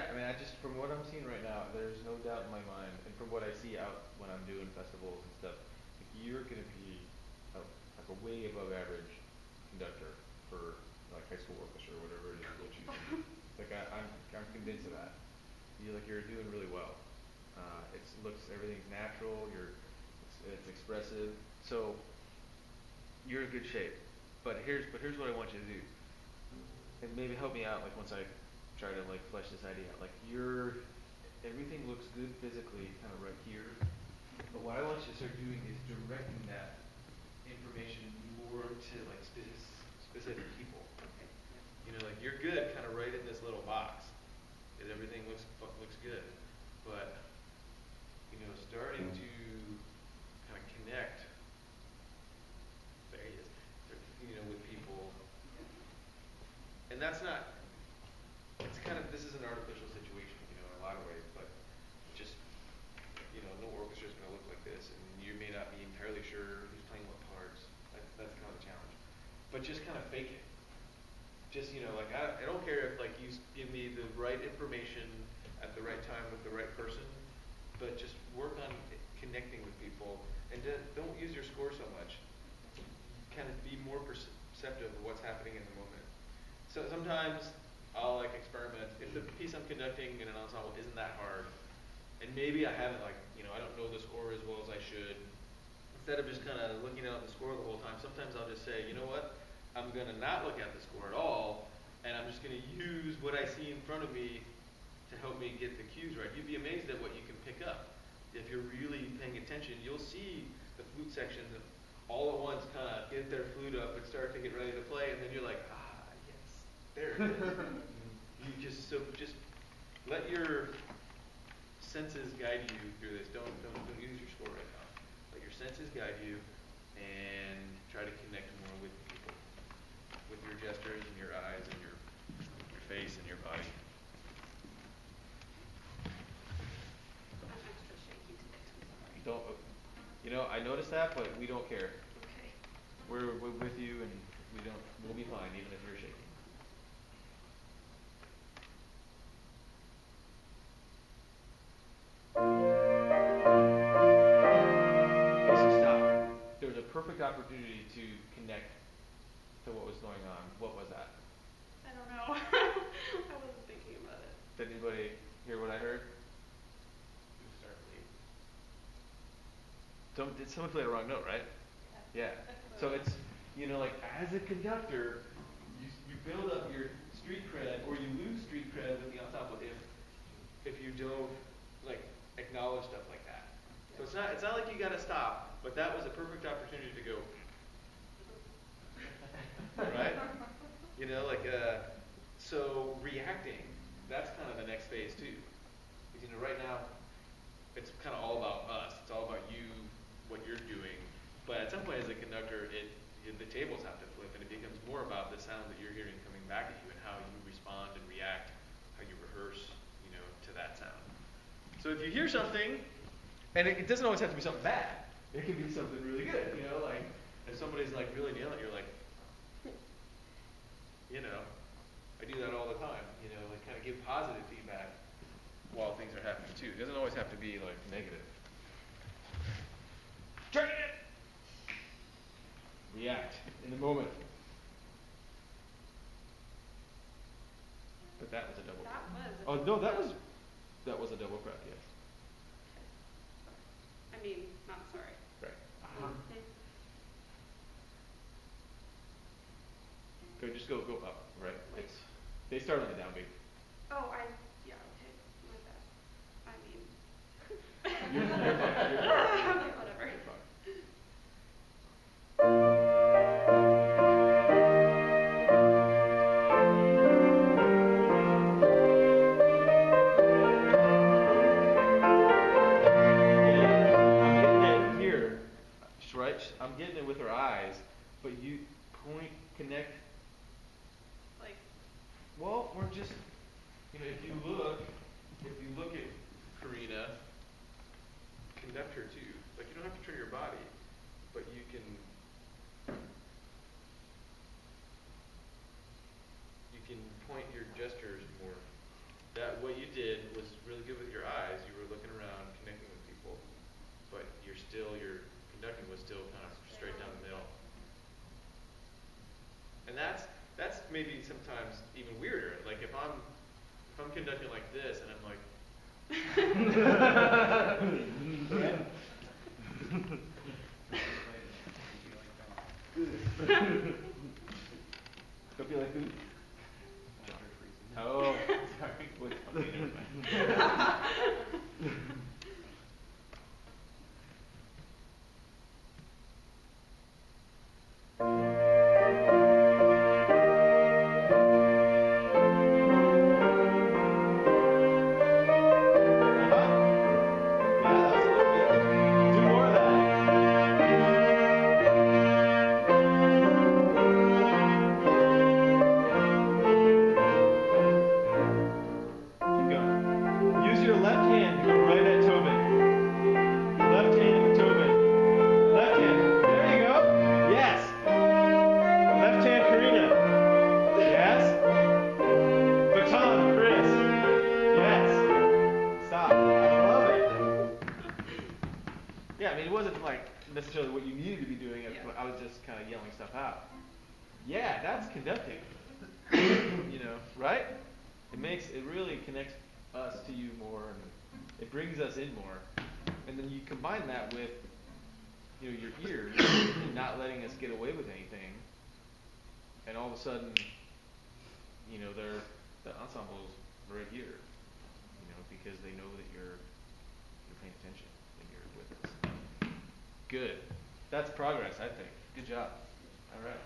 Yeah, I mean, I just from what I'm seeing right now, there's no doubt in my mind, and from what I see out when I'm doing festivals and stuff, like you're gonna be like a way above average conductor for like high school orchestra or whatever it is you're choosing. Like I'm convinced of that. You're doing really well. It looks everything's natural. It's expressive. So you're in good shape. But here's what I want you to do, and maybe help me out. Like once I try to like flesh this idea out. Like everything looks good physically, kind of right here. But what I want you to start doing is directing that information more to like specific people. Okay. You know, like you're good, kind of right in this little box, and everything looks good. But starting to kind of connect, there he is, with people, and that's not. It's kind of this is an artificial situation, in a lot of ways, but just no orchestra is going to look like this, and you may not be entirely sure who's playing what parts. That's kind of the challenge. But just kind of fake it. Just like I don't care if like you give me the right information at the right time with the right person, but just work on connecting with people, and don't use your score so much. Kind of be more perceptive of what's happening in the moment. So sometimes I'll like experiment. If the piece I'm conducting in an ensemble isn't that hard, and maybe I haven't I don't know the score as well as I should. Instead of just kind of looking at the score the whole time, sometimes I'll just say, you know what, I'm going to not look at the score at all, and I'm just going to use what I see in front of me to help me get the cues right. You'd be amazed at what you can pick up. If you're really paying attention, you'll see the flute section all at once kind of get their flute up and start to get ready to play, and then you're like, yes, there it is. You just let your senses guide you through this. Don't use your score right now. Let your senses guide you, and try to connect more with people, with your gestures and your eyes and your face and your body. I'm extra shaky today, I'm sorry. Don't. I noticed that, but we don't care. Okay. We're with you, and we'll be fine even if you're shaking. There was a perfect opportunity to connect to what was going on. What was that? I don't know. I wasn't thinking about it. Did anybody hear what I heard? Did someone play the wrong note, right? Yeah. So it's, like as a conductor, you build up your street cred, or you lose street cred with the ensemble if you don't like acknowledge stuff like that. So it's not like you got to stop, but that was a perfect opportunity to go. Right? So reacting, that's kind of the next phase too. Because right now, it's kind of all about us. It's all about you, what you're doing. But at some point as a conductor, the tables have to flip, and it becomes more about the sound that you're hearing coming back at you and how you respond and react, how you rehearse, to that sound. So if you hear something, and it doesn't always have to be something bad. It can be something really good, like if somebody's like really nailing it, you're like, I do that all the time, like kind of give positive feedback while things are happening too. It doesn't always have to be like negative. Try it! React in the moment. But that was a double crack. Oh no, that was a double crack, yes. I mean, not sorry. Right. Go, just go up, right? They start on the downbeat. Oh, yeah, okay. My bad. I mean. You're fine. Okay, whatever. You're fine. I'm getting it with her eyes, but you point, connect. Like. Well, we're just, if you look at Karina, conduct her too. Like you don't have to turn your body, but you can point your gestures more. that what you did was really good with your eyes. You were looking around, connecting with people, but your conducting was still kind of straight down the middle. And that's maybe sometimes even weirder. Like if I'm conducting like this and I'm like Don't be like who? oh, sorry. Okay, never mind. Yeah, I mean, it wasn't like necessarily what you needed to be doing. I was just kind of yelling stuff out. Yeah, that's conducting. Right? It really connects us to you more, and it brings us in more. And then you combine that with, your ears and not letting us get away with anything. And all of a sudden, the ensemble's right here. Because they know that you're paying attention and you're with us. Good. That's progress, I think. Good job. All right.